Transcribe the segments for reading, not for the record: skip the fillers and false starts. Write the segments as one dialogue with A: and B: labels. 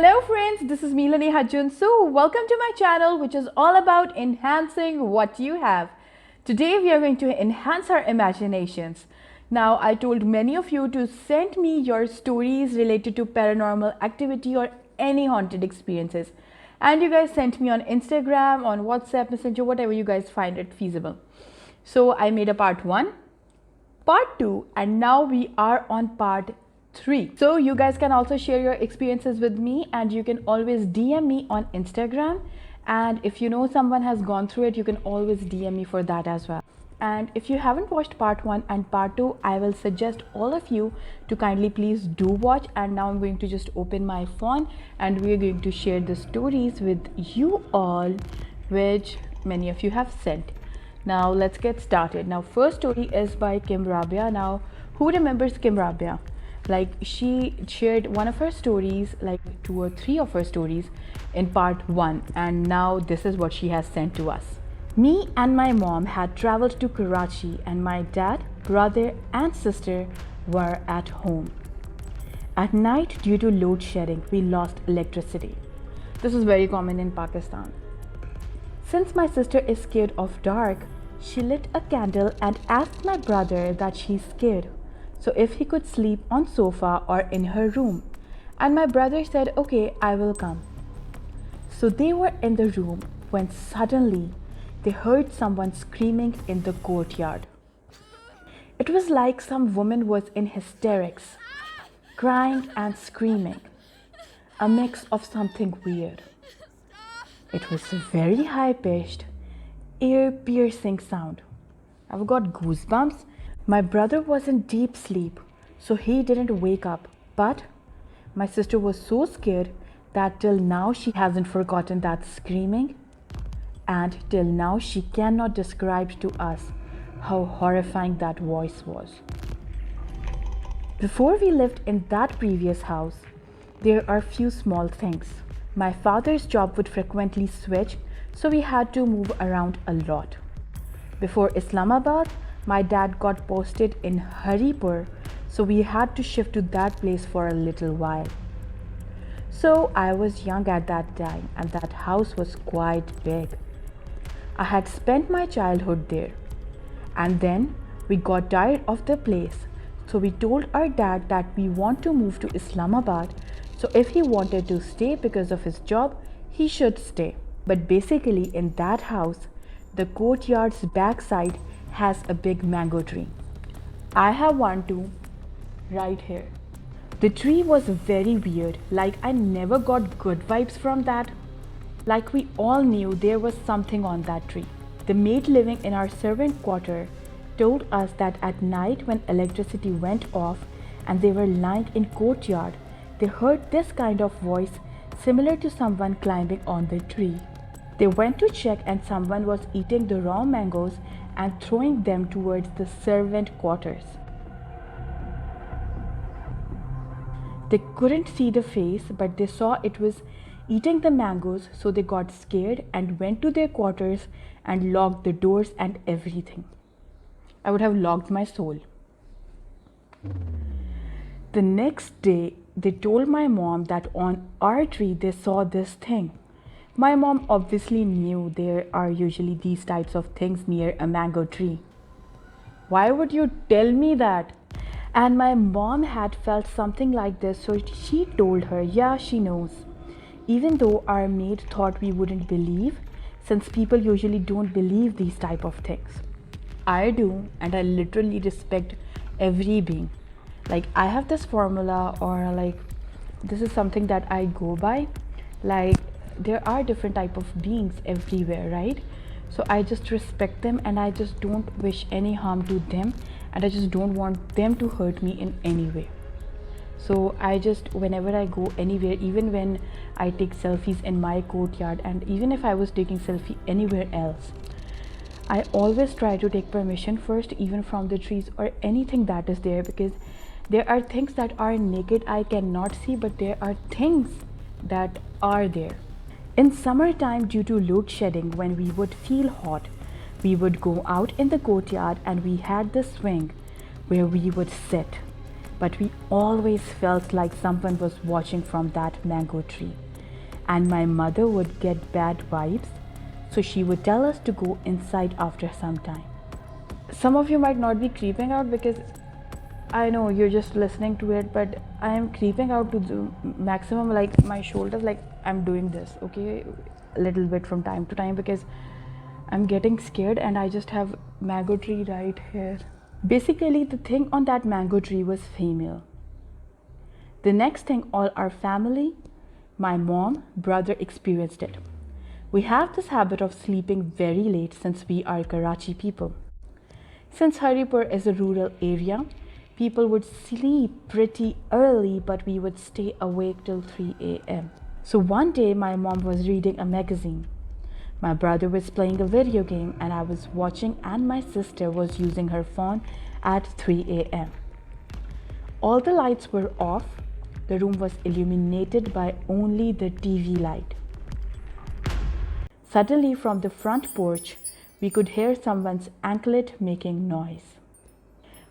A: Hello friends, this is me Leneha Junsu. Welcome to my channel which is all about enhancing what you have. Today we are going to enhance our imaginations. Now I told many of you to send me your stories related to paranormal activity or any haunted experiences. And you guys sent me on Instagram, on WhatsApp, Messenger, whatever you guys find it feasible. So I made a part 1, part 2 and now we are on part 3. So you guys can also share your experiences with me and you can always DM me on Instagram, and if you know someone has gone through it, you can always DM me for that as well. And if you haven't watched part 1 and part 2, I will suggest all of you to kindly please do watch. And now I'm going to just open my phone and we're going to share the stories with you all which many of you have sent. Now let's get started. Now first story is by Kim Rabia. Now who remembers Kim Rabia? Like, she shared one of her stories, like 2 or 3 of her stories in part 1, and now this is what she has sent to us. Me and my mom had traveled to Karachi and my dad, brother and sister were at home. At night, due to load shedding, we lost electricity. This is very common in Pakistan. Since my sister is scared of dark, she lit a candle and asked my brother that she's scared, so if he could sleep on sofa or in her room. And my brother said, okay, I will come. So they were in the room when suddenly they heard someone screaming in the courtyard. It was like some woman was in hysterics, crying and screaming, a mix of something weird. It was a very high-pitched, ear-piercing sound. I've got goosebumps. My brother was in deep sleep, so he didn't wake up, but my sister was so scared that till now she hasn't forgotten that screaming, and till now she cannot describe to us how horrifying that voice was. Before we lived in that previous house, there are few small things. My father's job would frequently switch, so we had to move around a lot. Before Islamabad, my dad got posted in Haripur, so we had to shift to that place for a little while. So I was young at that time and that house was quite big. I had spent my childhood there. And then we got tired of the place, so we told our dad that we want to move to Islamabad, so if he wanted to stay because of his job, he should stay. But basically in that house, the courtyard's backside has a big mango tree. I have one too, right here. The tree was very weird, like I never got good vibes from that. Like we all knew there was something on that tree. The maid living in our servant quarter told us that at night when electricity went off and they were lying in courtyard, they heard this kind of voice similar to someone climbing on the tree. They went to check and someone was eating the raw mangoes and throwing them towards the servant quarters. They couldn't see the face, but they saw it was eating the mangoes, so they got scared and went to their quarters and locked the doors and everything. I would have locked my soul. The next day, they told my mom that on our tree they saw this thing. My mom obviously knew there are usually these types of things near a mango tree. Why would you tell me that? And my mom had felt something like this, so she told her, yeah, she knows. Even though our maid thought we wouldn't believe, since people usually don't believe these type of things. I do, and I literally respect every being. Like, I have this formula, or like, this is something that I go by. Like, there are different type of beings everywhere, right? So I just respect them and I just don't wish any harm to them, and I just don't want them to hurt me in any way. So I just, whenever I go anywhere, even when I take selfies in my courtyard, and even if I was taking selfie anywhere else, I always try to take permission first, even from the trees or anything that is there, because there are things that are naked I cannot see, but there are things that are there. In summertime, due to load shedding, when we would feel hot, we would go out in the courtyard and we had the swing where we would sit. but we always felt like someone was watching from that mango tree. And my mother would get bad vibes, so she would tell us to go inside after some time. Some of you might not be creeping out because I know you're just listening to it, but I am creeping out to the maximum, like my shoulders, like I'm doing this, okay, a little bit from time to time because I'm getting scared and I just have mango tree right here. Basically, the thing on that mango tree was female. The next thing, all our family, my mom, brother experienced it. We have this habit of sleeping very late since we are Karachi people. Since Haripur is a rural area, people would sleep pretty early, but we would stay awake till 3 a.m. So one day, my mom was reading a magazine. My brother was playing a video game and I was watching, and my sister was using her phone at 3 a.m. All the lights were off. The room was illuminated by only the TV light. Suddenly, from the front porch, we could hear someone's anklet making noise.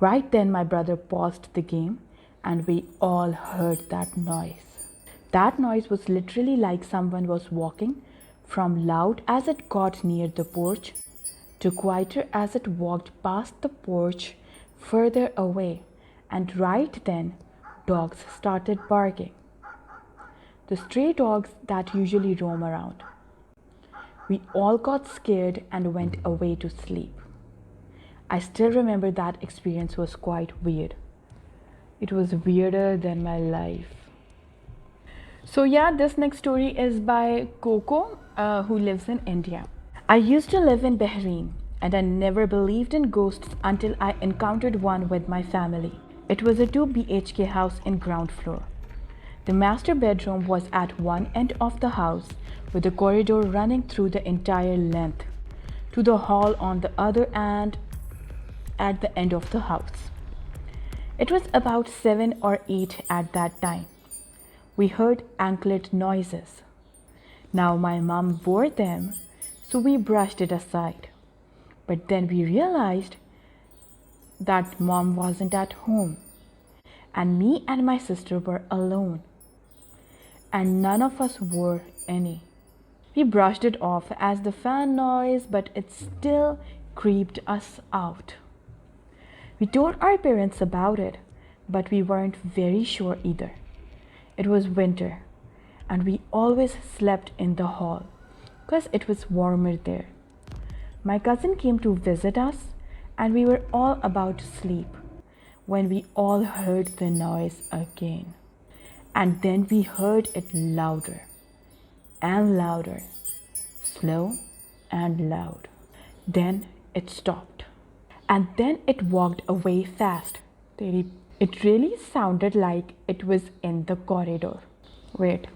A: Right then, my brother paused the game and we all heard that noise. That noise was literally like someone was walking from loud as it got near the porch to quieter as it walked past the porch further away, and right then dogs started barking. The stray dogs that usually roam around. We all got scared and went away to sleep. I still remember that experience was quite weird. It was weirder than my life. So yeah, this next story is by Coco, who lives in India. I used to live in Bahrain and I never believed in ghosts until I encountered one with my family. It was a 2 BHK house in ground floor. The master bedroom was at one end of the house with a corridor running through the entire length to the hall on the other and at the end of the house. It was about 7 or 8 at that time. We heard anklet noises. Now my mom wore them, so we brushed it aside. But then we realized that mom wasn't at home, and me and my sister were alone, and none of us wore any. We brushed it off as the fan noise, but it still creeped us out. We told our parents about it, but we weren't very sure either. It was winter, and we always slept in the hall because it was warmer there. My cousin came to visit us, and we were all about to sleep when we all heard the noise again. And then we heard it louder and louder, slow and loud. Then it stopped, and then it walked away fast. It really sounded like it was in the corridor. Wait.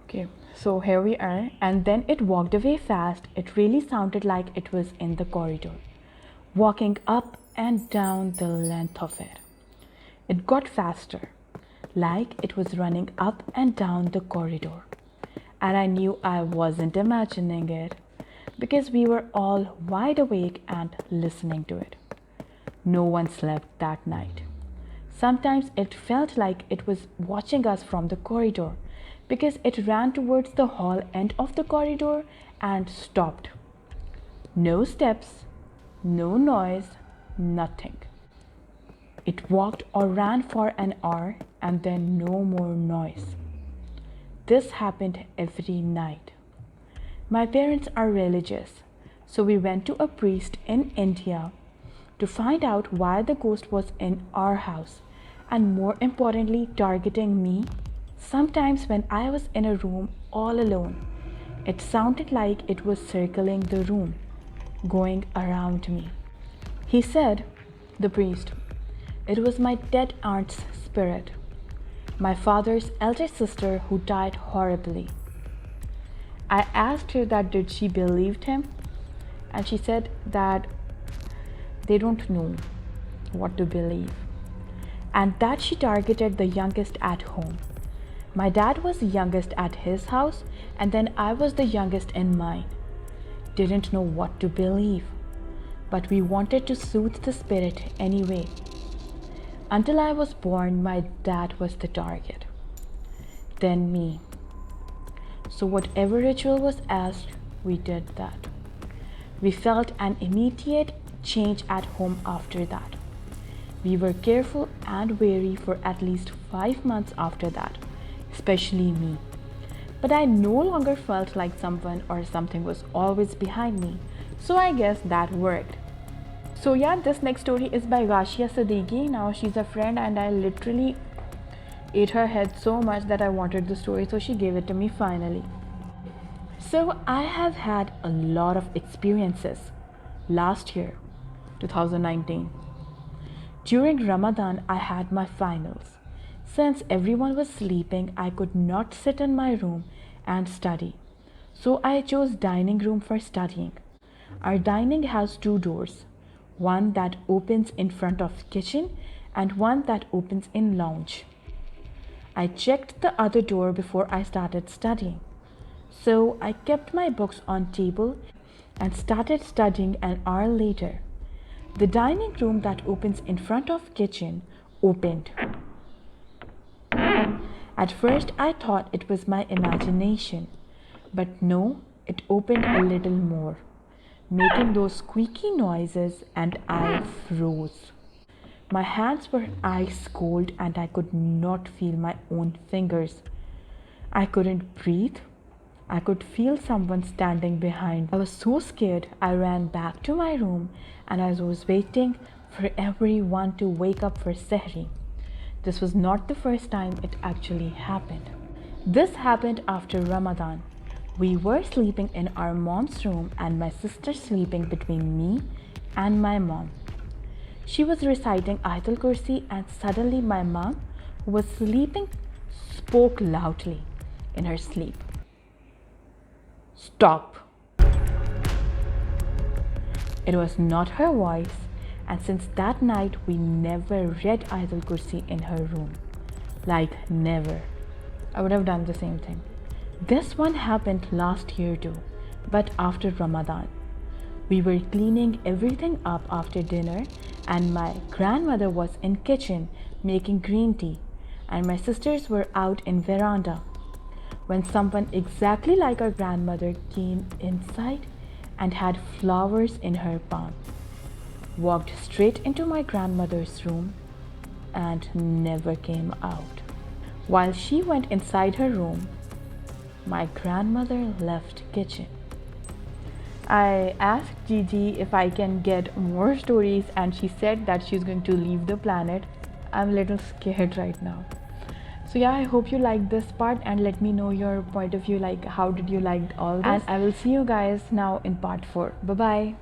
A: Okay, so here we are, and then it walked away fast. It really sounded like it was in the corridor, walking up and down the length of it. It got faster, like it was running up and down the corridor. And I knew I wasn't imagining it because we were all wide awake and listening to it. No one slept that night. Sometimes it felt like it was watching us from the corridor because it ran towards the hall end of the corridor and stopped. No steps, no noise, nothing. It walked or ran for an hour and then no more noise. This happened every night. My parents are religious, so we went to a priest in India to find out why the ghost was in our house and, more importantly, targeting me. Sometimes when I was in a room all alone, it sounded like it was circling the room, going around me. He said, the priest, it was my dead aunt's spirit, my father's elder sister who died horribly. I asked her that did she believe him, and she said that they don't know what to believe, and that she targeted the youngest at home. My dad was the youngest at his house, and then I was the youngest in mine. Didn't know what to believe, but we wanted to soothe the spirit anyway. Until I was born, my dad was the target. Then me. So whatever ritual was asked, we did that. We felt an immediate change at home after that. We were careful and wary for at least 5 months after that, especially me. But I no longer felt like someone or something was always behind me, so I guess that worked. So yeah, this next story is by Rashia Siddiqui. Now she's a friend and I literally ate her head so much that I wanted the story, so she gave it to me finally. So I have had a lot of experiences last year, 2019. During Ramadan, I had my finals. Since everyone was sleeping, I could not sit in my room and study. So I chose dining room for studying. Our dining has 2 doors, one that opens in front of kitchen and one that opens in lounge. I checked the other door before I started studying. So I kept my books on table and started studying an hour later. The dining room that opens in front of kitchen opened. At first I thought it was my imagination, but no, it opened a little more, making those squeaky noises, and I froze. My hands were ice cold and I could not feel my own fingers. I couldn't breathe. I could feel someone standing behind. I was so scared, I ran back to my room and I was waiting for everyone to wake up for Sehri. This was not the first time it actually happened. This happened after Ramadan. We were sleeping in our mom's room and my sister sleeping between me and my mom. She was reciting Ayatul Kursi and suddenly my mom, who was sleeping, spoke loudly in her sleep. Stop. It was not her voice, and since that night we never read Ayatul Kursi in her room. Like never. I would have done the same thing. This one happened last year too, but after Ramadan. We were cleaning everything up after dinner and my grandmother was in kitchen making green tea and my sisters were out in veranda. When someone exactly like our grandmother came inside and had flowers in her palm, walked straight into my grandmother's room and never came out. While she went inside her room, my grandmother left kitchen. I asked Gigi if I can get more stories and she said that she's going to leave the planet. I'm a little scared right now. So yeah, I hope you liked this part and let me know your point of view, like how did you like all this, and I will see you guys now in part 4. Bye bye.